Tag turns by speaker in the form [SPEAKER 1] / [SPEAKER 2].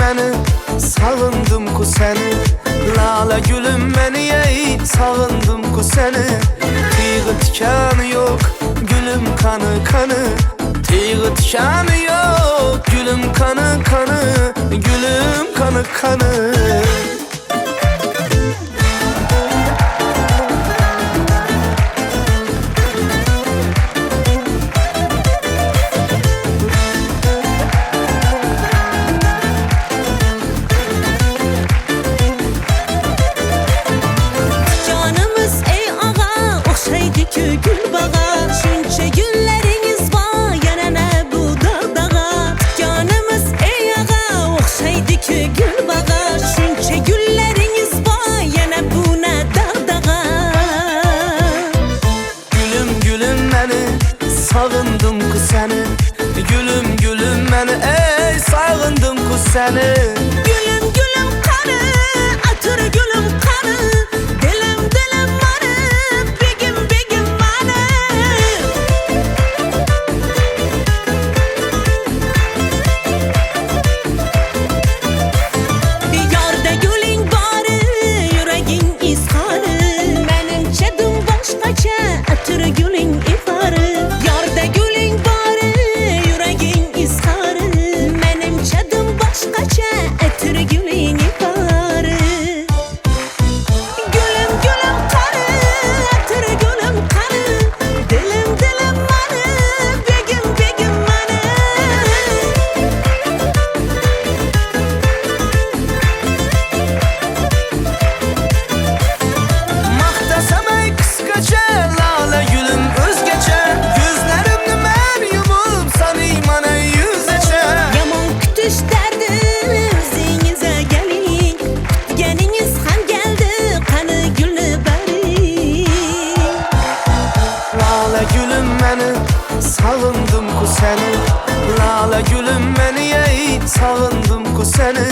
[SPEAKER 1] məni, sağındım ku səni. Lale gülüm məni, ey sağındım ku səni. Tiğı tikanı yok, gülüm kanı kanı. Tiğı tikanı yok, gülüm kanı kanı. Gülüm kanı kanı. Sağındım ku səni, gülüm gülüm məni, ey sağındım ku səni.
[SPEAKER 2] Gülüm gülüm kanı, atır gülüm kanı. Dilim dilim manı, begim begim manı. Yarda gülün barı, yüreğin izharı. Benim çedim başkaça, atır gülün ifarı.
[SPEAKER 1] Sağındım ku səni, lale gülüm məni, ey sağındım ku səni.